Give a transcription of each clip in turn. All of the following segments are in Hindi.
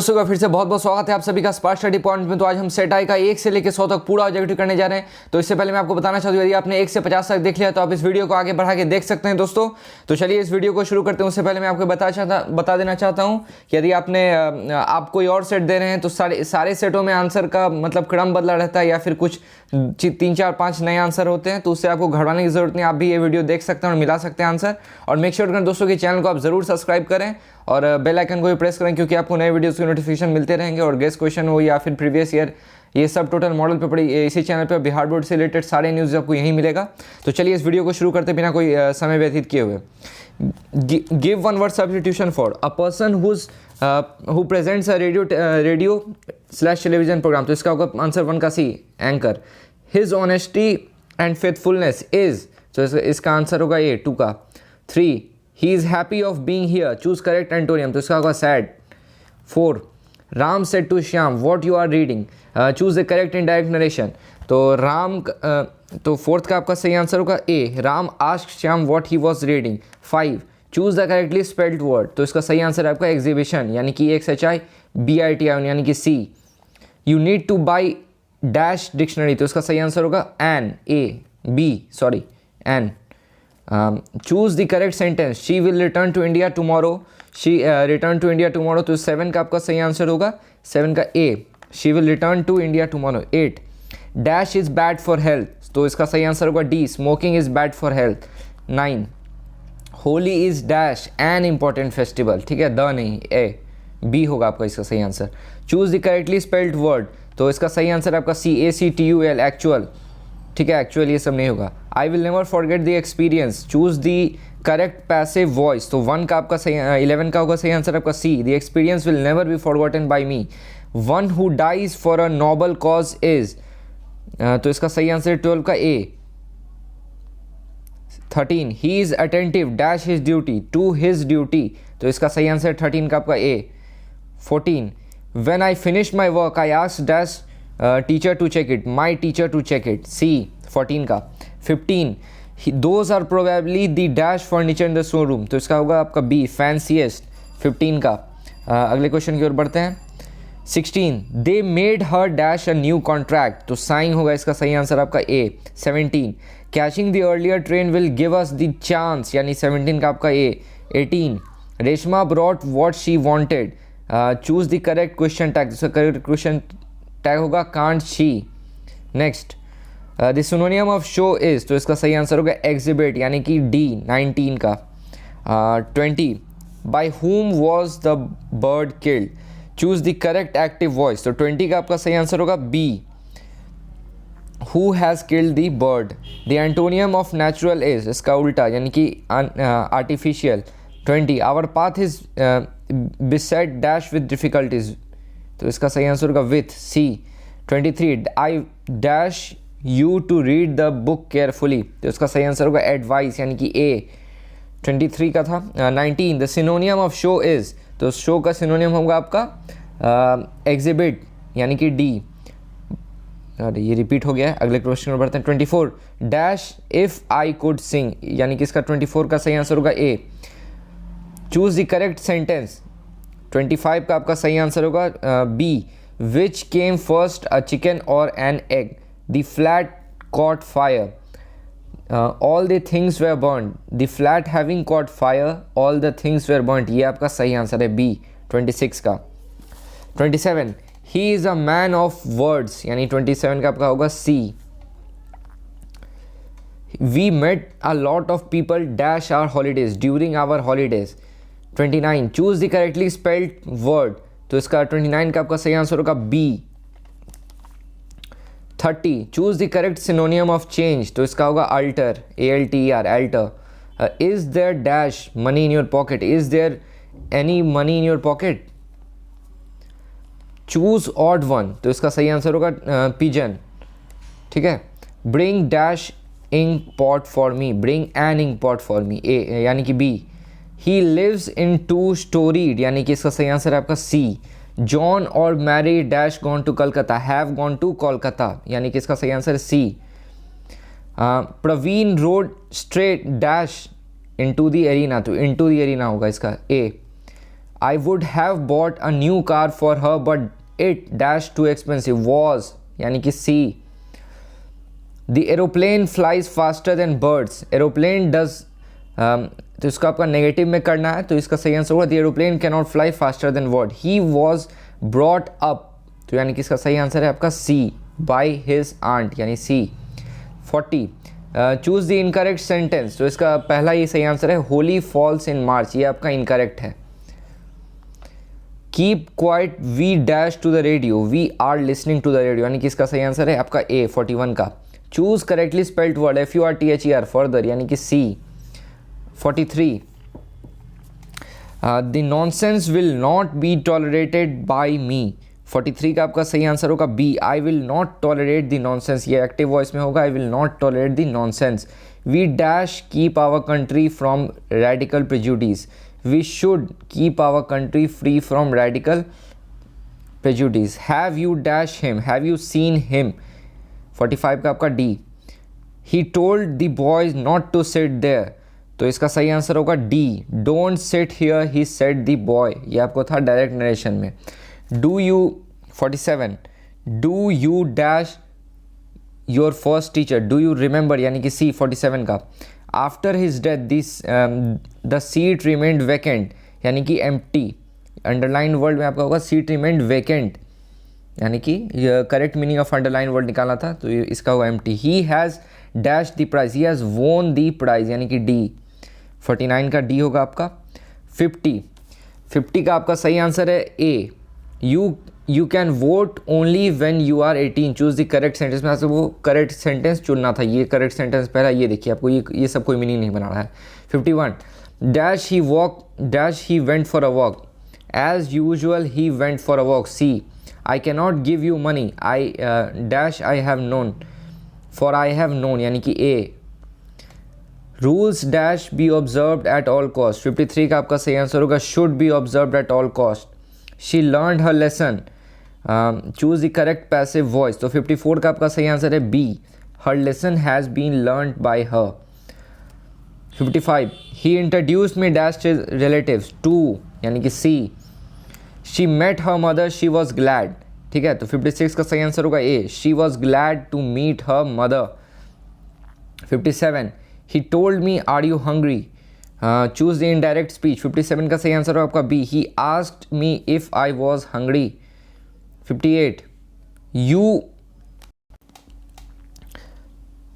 दोस्तों का फिर से बहुत बहुत स्वागत है आप सभी का स्पार्क स्टडी पॉइंट में। तो आज हम सेट आई का 1 से लेकर 100 तक पूरा ऑब्जेक्टिव करने जा रहे हैं। तो इससे पहले मैं आपको बताना चाहता हूँ, यदि आपने 1 से 50 तक देख लिया तो आप इस वीडियो को आगे बढ़ा के देख सकते हैं दोस्तों। तो चलिए इस वीडियो को शुरू करते हैं। उससे पहले मैं आपको बता देना चाहता हूँ कि यदि आप कोई और सेट दे रहे हैं तो सारे सेटों में आंसर का मतलब क्रम बदला रहता है या फिर कुछ 3 4 5 नए आंसर होते हैं, तो उससे आपको घबराने की जरूरत नहीं। आप भी ये वीडियो देख सकते हैं और मिला सकते हैं आंसर। और मेक श्योर करें दोस्तों कि चैनल को आप जरूर सब्सक्राइब करें और बेल आइकन को भी प्रेस करें, क्योंकि आपको नए वीडियोस के नोटिफिकेशन मिलते रहेंगे। और गेस्ट क्वेश्चन हो या फिर प्रीवियस ईयर, ये सब टोटल मॉडल पेपर इसी चैनल पे बिहार बोर्ड से रिलेटेड सारे न्यूज़ आपको यहीं मिलेगा। तो चलिए इस वीडियो को शुरू करते बिना कोई समय व्यतीत किए हुए। Give one word substitution for a person who presents a radio / television programme. तो इसका होगा आंसर 1 का C, anchor. His honesty and faithfulness is, तो इसका आंसर होगा ए 2 का। 3 he is happy of being here, choose correct antonym. तो इसका होगा sad. 4 Ram said to Shyam what you are reading, choose the correct indirect narration. तो फोर्थ का आपका सही आंसर होगा A, Ram asked Shyam what he was reading. 5 choose the correctly spelled word. तो इसका सही आंसर है आपका एग्जीबिशन, यानी कि EXHIBITION, यानी कि C. You need to buy dash dictionary. तो इसका सही आंसर होगा an, an. Choose the correct sentence, she will return to India tomorrow, she return to India tomorrow. तो 7 का आपका सही आंसर होगा 7 का A, she will return to India tomorrow. 8 dash is bad for health. तो इसका सही आंसर होगा D, smoking is bad for health. 9 Holi is dash an important festival, ठीक है, द नहीं, ए, बी होगा आपका इसका सही answer. Choose the correctly spelled word. तो इसका सही आंसर आपका सी, ACTUL, एक्चुअल, ठीक है, एक्चुअल ये सब नहीं होगा। I will never forget the experience, choose the correct passive voice. तो 1 का आपका सही 11 का होगा सही आंसर आपका C, the experience will never be forgotten by me. One who dies for a noble cause is, तो इसका सही आंसर 12 का A. 13 he is attentive dash his duty to his duty. तो इसका सही आंसर 13 का आपका A. 14 when I finish my work I asked dash teacher to check it, my teacher to check it, C 14 का। 15 those are probably the dash furniture in the showroom. तो इसका होगा आपका बी, फैंसीएस्ट, 15 का। अगले क्वेश्चन की ओर बढ़ते हैं। 16 they made her dash a new contract. तो साइन होगा इसका सही आंसर आपका ए। 17 catching the earlier train will give us the chance, यानी 17 का आपका ए। 18 Reshma brought what she wanted, choose the correct question tag. इसका करेक्ट क्वेश्चन टैग होगा can't she. Next the सिनोनियम of show is, तो इसका सही आंसर होगा एग्जिबिट, यानी कि डी 19 का। 20 by whom was the bird killed, choose the correct active voice. तो 20 का आपका सही आंसर होगा B, who has killed the bird. The antonym of natural is, इसका उल्टा, यानी कि artificial. 20 our path is beset dash with difficulties. तो इसका सही आंसर होगा with, C. 23 I dash you to read the book carefully. तो इसका सही आंसर होगा एडवाइस, यानी कि ए। 23 का था। 19 द सिनोनियम ऑफ शो इज, तो शो का सिनोनियम होगा आपका एग्जिबिट, यानी कि डी। अरे ये रिपीट हो गया है। अगले क्वेश्चन में बढ़ते हैं। 24 dash if I could sing, यानी कि इसका 24 का सही आंसर होगा A. Choose the correct sentence. 25 का आपका सही आंसर होगा B, which came first a chicken और an egg. The flat caught fire, all the things were burned, the flat having caught fire, all the things were burnt। ये आपका सही आंसर है बी 26 का। 27 he is a man of words, यानी 27 का आपका होगा सी। we met a lot of people dash our holidays during our holidays। 29 choose the correctly spelled word। तो इसका 29 का आपका सही आंसर होगा B. 30 choose the correct synonym of change. तो इसका होगा alter, ALTER, alter. Is there dash money in your pocket, is there any money in your pocket. Choose odd one. तो इसका सही आंसर होगा पिजन, ठीक है। Bring dash ink pot for me, bring an ink pot for me, A, यानी कि B. He lives in 2 storied, यानी कि इसका सही आंसर है आपका सी। जॉन और Mary dash gone to Kolkata, have gone to Kolkata, यानी कि इसका सही आंसर है C. Praveen rode straight dash into the arena, तो इनटू द एरिना होगा इसका A. I would have bought a new car for her but it dash too expensive was यानी कि सी। The aeroplane flies faster than birds, aeroplane does, तो इसको आपका नेगेटिव में करना है, तो इसका सही आंसर होगा the aeroplane can not fly faster than word. He was brought up, तो यानी कि इसका सही आंसर है आपका सी, बाय हिज आंट यानी सी। 40 चूज द इनकरेक्ट सेंटेंस, तो इसका पहला ये सही आंसर है होली फॉल्स इन मार्च, ये आपका इनकरेक्ट है। Keep quiet we dash to the radio, we are listening to the radio, यानी कि इसका सही आंसर है आपका ए 41 का। Choose correctly spelled word FURTHER further, यानी कि C. 43 the nonsense will not be tolerated by me, 43 का आपका सही आंसर होगा B, I will not tolerate the nonsense, ये एक्टिव वॉइस में होगा, I will not tolerate the nonsense. We dash keep our country from radical prejudice, we should keep our country free from radical prejudice. Have you dash him, have you seen him, 45 का आपका D. He told the boys not to sit there, तो इसका सही आंसर होगा D, don't sit here he said the boy, ये आपको था डायरेक्ट नरेशन में। Do you 47 do you dash your first teacher, do you remember, यानी कि सी 47 का। After his death this the seat remained vacant, यानी कि एम्प्टी, अंडरलाइन वर्ड में आपका होगा सीट रिमेंड वैकेंट, यानी कि correct meaning of underline word निकालना था, तो इसका होगा empty. He has dash the prize, he has won the prize, यानी कि डी 49 का डी होगा आपका। 50 का आपका सही आंसर है A, you can vote only when you are 18, choose the correct sentence, में आपको वो करेक्ट सेंटेंस चुनना था, ये करेक्ट सेंटेंस पहला, ये देखिए आपको ये सब कोई मीनिंग नहीं बना रहा है। 51 dash he walk dash he went for a walk, as usual he went for a walk, C. I can not give you money, I dash I have known, for I have known, यानी कि A. Rules dash be observed at all cost, 53 का आपका सही आंसर होगा should be observed at all cost. She learned her lesson, choose the correct passive voice, तो 54 का आपका सही आंसर है B, her lesson has been learned by her. 55 he introduced me dash relatives to, यानी कि C. She met her mother she was glad, ठीक है, तो 56 का सही आंसर होगा A, she was glad to meet her mother. 57 he told me are you hungry, choose the indirect speech, 57 का सही आंसर होगा आपका B, he asked me if I was hungry. 58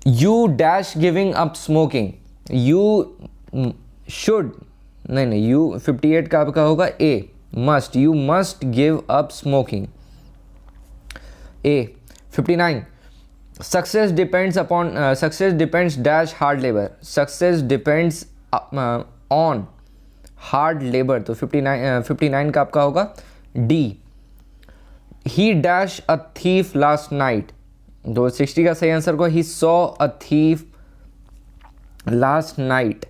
you dash giving up smoking, you should, नहीं यू 58 का आपका होगा A, must, you must give up smoking, A. 59 success depends dash hard labour, success depends on hard labour, तो 59 का आपका होगा D. He dash a thief last night, तो 60 का सही आंसर होगा he saw a thief last night.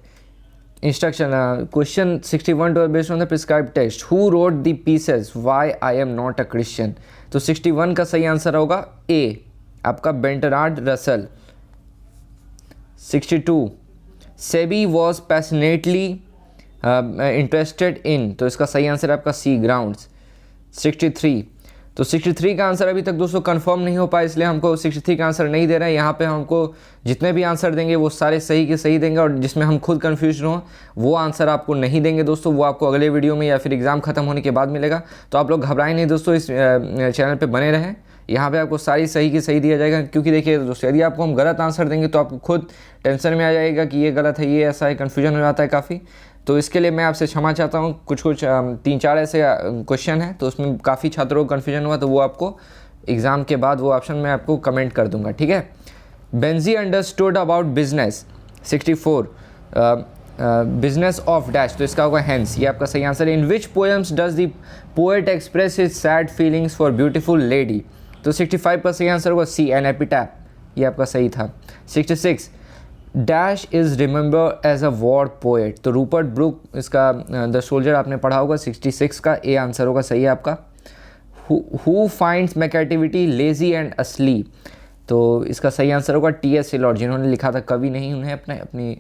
Instruction question 61 to based on the prescribe text, who wrote the pieces why I am not a Christian, तो 61 का सही आंसर होगा ए, आपका बेंटराड रसल। 62 सेबी वॉज पैशनेटली इंटरेस्टेड इन, तो इसका सही आंसर है आपका सी, ग्राउंड्स। 63 तो 63 का आंसर अभी तक दोस्तों कंफर्म नहीं हो पाया, इसलिए हमको 63 का आंसर नहीं दे रहे हैं। यहाँ पे हमको जितने भी आंसर देंगे वो सारे सही के सही देंगे, और जिसमें हम खुद कन्फ्यूज हों वो आंसर आपको नहीं देंगे दोस्तों, वो आपको अगले वीडियो में या फिर एग्ज़ाम खत्म होने के बाद मिलेगा। तो आप लोग घबराएं नहीं दोस्तों, इस चैनल पर बने रहें, यहाँ पे आपको सारी सही की सही दिया जाएगा। क्योंकि देखिए दोस्तों, यदि आपको हम गलत आंसर देंगे तो आपको खुद टेंशन में आ जाएगा कि ये गलत है, ये ऐसा है, कन्फ्यूजन हो जाता है काफ़ी। तो इसके लिए मैं आपसे क्षमा चाहता हूँ। कुछ 3-4 ऐसे क्वेश्चन हैं तो उसमें काफ़ी छात्रों को कन्फ्यूजन हुआ, तो वो आपको एग्ज़ाम के बाद वो ऑप्शन मैं आपको कमेंट कर दूंगा, ठीक है। बेंजी understood about business, 64 business of dash, तो इसका होगा हैंस, ये आपका सही आंसर है। In which poems does the poet express his sad feelings for beautiful lady, तो 65 का सही आंसर होगा सी, एन एपिटैप, ये आपका सही था। 66 dash is remember as a war poet, तो रूपर्ट ब्रूक, इसका द सोल्जर आपने पढ़ा होगा। 66 का ए आंसर होगा, सही है आपका। हु फाइंड्स मैकेटिविटी लेजी एंड असलीप, तो इसका सही आंसर होगा टी एस एलियट, जिन्होंने लिखा था, कवि नहीं उन्हें अपनी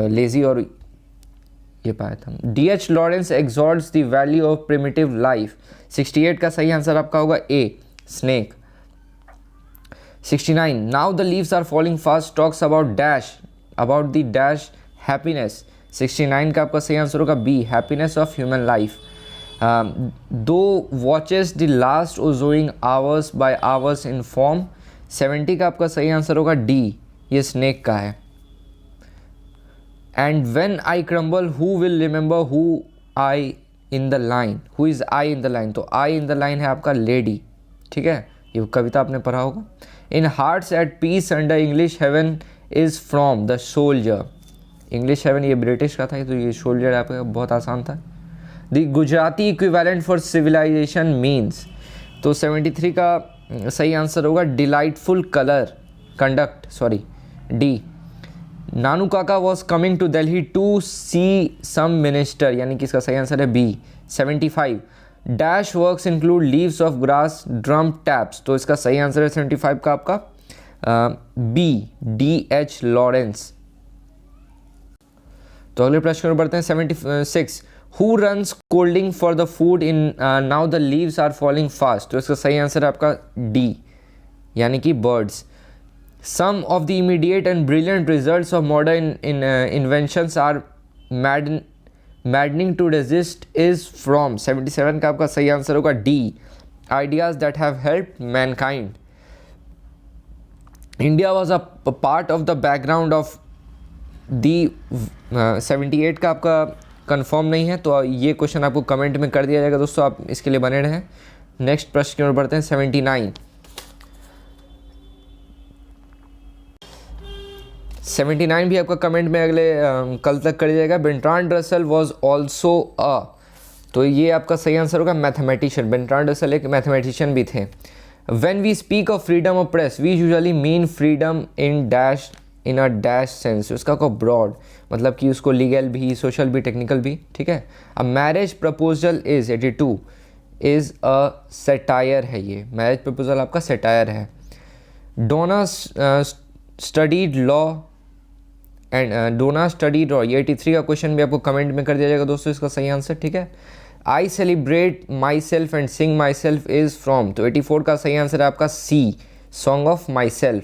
लेजी और ये पाया था। D.H. Lawrence exalts the value of primitive life। 68 का सही आंसर आपका होगा A, snake। 69 now the leaves are falling fast talks about dash, about the dash happiness। 69 का आपका सही आंसर होगा B, happiness of human life। though watches the last ozone hours by hours in form। 70 का आपका सही आंसर होगा D, ये snake का है। And when I crumble, who will remember who I in the line? Who is I in the line? तो I in the line है आपका lady, ठीक है, ये कविता आपने पढ़ा होगा। In hearts at peace under English heaven is from the soldier। English heaven ये ब्रिटिश का था, तो ये soldier आपका बहुत आसान था। The Gujarati equivalent for civilization means। तो 73 का सही आंसर होगा delightful color conduct, sorry D। Nanu Kaka was coming to Delhi to see some minister, यानी कि इसका सही आंसर है B. 75 dash works include leaves of grass drum taps, तो इसका सही आंसर है 75 का आपका बी, D.H. लॉरेंस। तो अगले प्रश्न में बढ़ते हैं। 76 who runs scolding for the food in now the leaves are falling fast, तो इसका सही आंसर है आपका डी, यानी कि birds. Some of the immediate and brilliant results of modern inventions are maddening to resist is from। 77 का आपका सही आंसर होगा D, ideas that have helped mankind। India was a part of the background of the 78 का आपका कंफर्म नहीं है, तो ये क्वेश्चन आपको कमेंट में कर दिया जाएगा दोस्तों, आप इसके लिए बने रहें। नेक्स्ट प्रश्न की ओर बढ़ते हैं। 79 भी आपका कमेंट में अगले कल तक कर जाएगा। Bertrand Russell was also a, तो ये आपका सही आंसर होगा मैथमेटिशियन। बेंट्रांड रसल एक मैथमेटिशियन भी थे। When we speak of freedom of press we usually mean freedom in dash in a dash sense, उसका को ब्रॉड, मतलब कि उसको लीगल भी, सोशल भी, टेक्निकल भी, ठीक है। A marriage proposal is 82 is a satire है, ये मैरिज प्रपोजल आपका सेटायर है। Donna studied law and Donna studied law, ये 83 का क्वेश्चन भी आपको कमेंट में कर दिया जाएगा दोस्तों, इसका सही आंसर, ठीक है। I celebrate myself and sing myself is from, तो 84 का सही आंसर है आपका C, song of myself.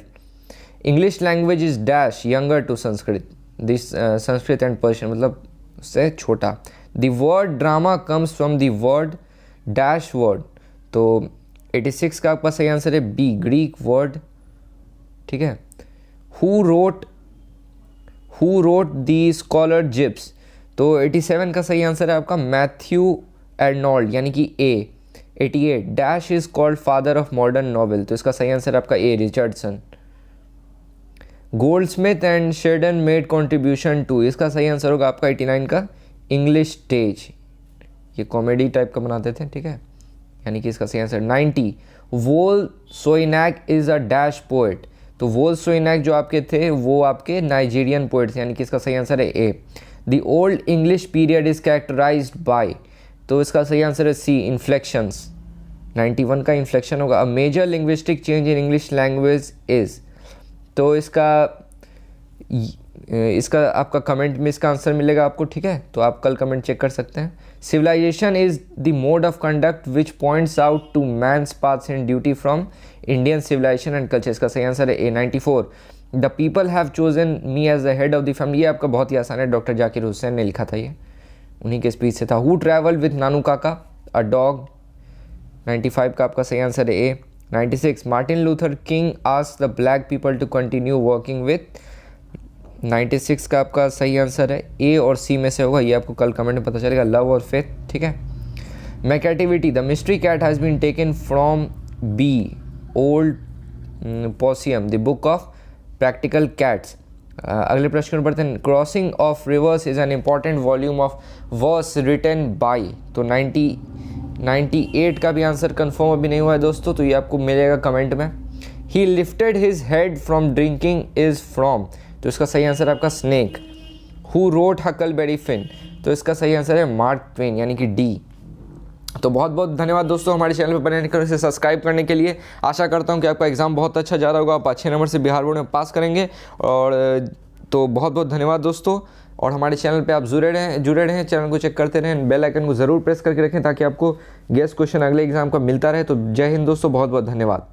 English language is dash younger to Sanskrit, this Sanskrit and Persian, मतलब उससे छोटा। The word drama comes from the word dash word, तो 86 का आपका सही आंसर है बी, ग्रीक वर्ड, ठीक है। Who wrote the scholar gipsy, तो 87 का सही आंसर है आपका मैथ्यू एर्नोल्ड, यानी कि A. 88 dash is called father of modern novel, तो इसका सही आंसर है आपका A, Richardson. Goldsmith and Sheldon made contribution to, इसका सही आंसर होगा आपका 89 का इंग्लिश स्टेज, ये कॉमेडी टाइप का बनाते थे, ठीक है, यानी कि इसका सही answer. 90 Wole Soyinka is a dash poet, तो वोल सोइनैक जो आपके थे वो आपके नाइजीरियन पोएट थे, यानी कि इसका सही आंसर है A. The old English period is characterized by, तो इसका सही आंसर है सी, इन्फ्लेक्शंस। 91 का इन्फ्लेक्शन होगा। A major linguistic change in English language is, तो इसका आपका कमेंट में इसका आंसर मिलेगा आपको, ठीक है, तो आप कल कमेंट चेक कर सकते हैं। Civilisation is the mode of conduct which points out to man's paths in duty from Indian civilisation and culture, इसका सही आंसर है A. 94 the people have chosen me as the head of the family, ये आपका बहुत ही आसान है, डॉक्टर जाकिर हुसैन ने लिखा था, ये उन्हीं के स्पीच से था। हु ट्रैवल विथ नानू काका, अ डॉग, 95 का आपका सही आंसर है A. 96 Martin Luther King asked the black people to continue working with, 96 का आपका सही आंसर है ए और सी में से होगा, ये आपको कल कमेंट में पता चलेगा, लव और फेथ, ठीक है। Macavity the mystery cat has been taken from be old Possum the book of practical cats. अगले प्रश्न पर बढ़ते हैं। Crossing of rivers is an important volume of verse written by, तो 98 का भी आंसर कंफर्म अभी नहीं हुआ है दोस्तों, तो ये आपको मिलेगा कमेंट में। ही lifted his head from drinking is from, तो इसका सही आंसर है आपका snake. Who wrote Huckleberry Finn, तो इसका सही आंसर है मार्क ट्वेन, यानी कि डी। तो बहुत बहुत धन्यवाद दोस्तों हमारे चैनल पर बने रहकर इसे सब्सक्राइब करने के लिए। आशा करता हूं कि आपका एग्ज़ाम बहुत अच्छा जा रहा होगा, आप अच्छे नंबर से बिहार बोर्ड में पास करेंगे, और तो बहुत बहुत धन्यवाद दोस्तों। और हमारे चैनल पे आप जुड़े रहें, चैनल को चेक करते रहें, बेल आइकन को ज़रूर प्रेस करके रखें ताकि आपको गेस्ट क्वेश्चन अगले एग्जाम का मिलता रहे। तो जय हिंद दोस्तों, बहुत बहुत धन्यवाद।